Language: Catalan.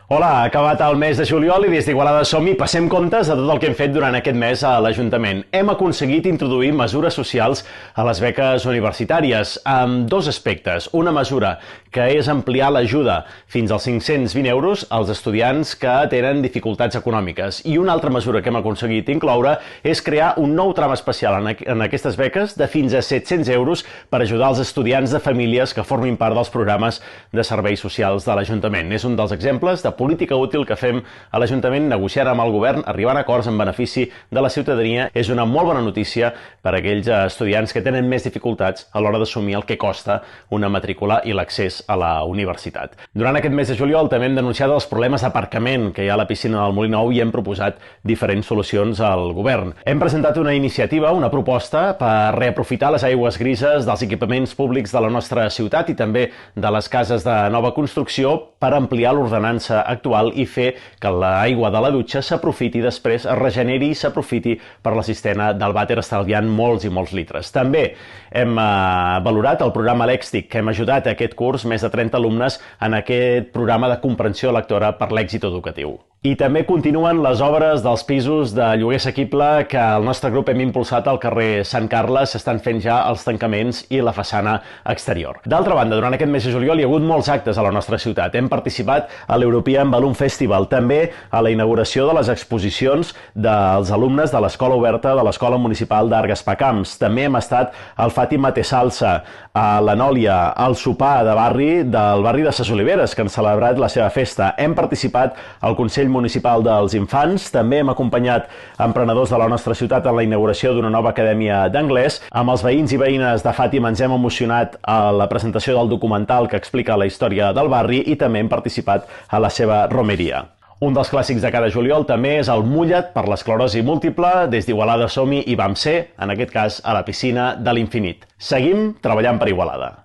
Hola, ha acabat el mes de juliol i des d'Igualada Som-hi passem comptes de tot el que hem fet durant aquest mes a l'Ajuntament. Hem aconseguit introduir mesures socials a les beques universitàries amb dos aspectes. Una mesura que és ampliar l'ajuda fins als 520 euros als estudiants que tenen dificultats econòmiques. I una altra mesura que hem aconseguit incloure és crear un nou tram especial en aquestes beques de fins a 700 euros per ajudar els estudiants de famílies que formin part dels programes de serveis socials de l'Ajuntament. És un dels exemples de política útil que fem a l'Ajuntament, negociant amb el govern, arribant a acords en benefici de la ciutadania. És una molt bona notícia per a aquells estudiants que tenen més dificultats a l'hora d'assumir el que costa una matrícula i l'accés a la universitat. Durant aquest mes de juliol també hem denunciat els problemes d'aparcament que hi ha a la piscina del Molí Nou i hem proposat diferents solucions al govern. Hem presentat una iniciativa, una proposta per reaprofitar les aigües grises dels equipaments públics de la nostra ciutat i també de les cases de nova construcció per ampliar l'ordenança actual i fer que l'aigua de la dutxa s'aprofiti després, es regeneri i s'aprofiti per la cistena del vàter, estalviant molts i molts litres. També hem valorat el programa Lèxic, que hem ajudat a aquest curs més de 30 alumnes en aquest programa de comprensió lectora per l'èxit educatiu. I també continuen les obres dels pisos de lloguer assequible que el nostre grup hem impulsat al carrer Sant Carles. S'estan fent ja els tancaments i la façana exterior. D'altra banda, durant aquest mes de juliol hi ha hagut molts actes a la nostra ciutat. Hem participat a l'European Balloon Festival, també a la inauguració de les exposicions dels alumnes de l'Escola Oberta de l'Escola Municipal d'Art Gaspar Camps. També hem estat al Fàtima Té Salsa, a la Nòlia, al sopar de barri del barri de Ses Oliveres, que han celebrat la seva festa. Hem participat al Consell Municipal dels Infants, també hem acompanyat emprenedors de la nostra ciutat en la inauguració d'una nova acadèmia d'anglès. Amb els veïns i veïnes de Fàtima ens hem emocionat a la presentació del documental que explica la història del barri i també hem participat a la seva romeria. Un dels clàssics de cada juliol també és el Mulla't per l'esclerosi múltiple. Des d'Igualada Som-hi hi vam ser, en aquest cas a la piscina de l'Infinit. Seguim treballant per Igualada.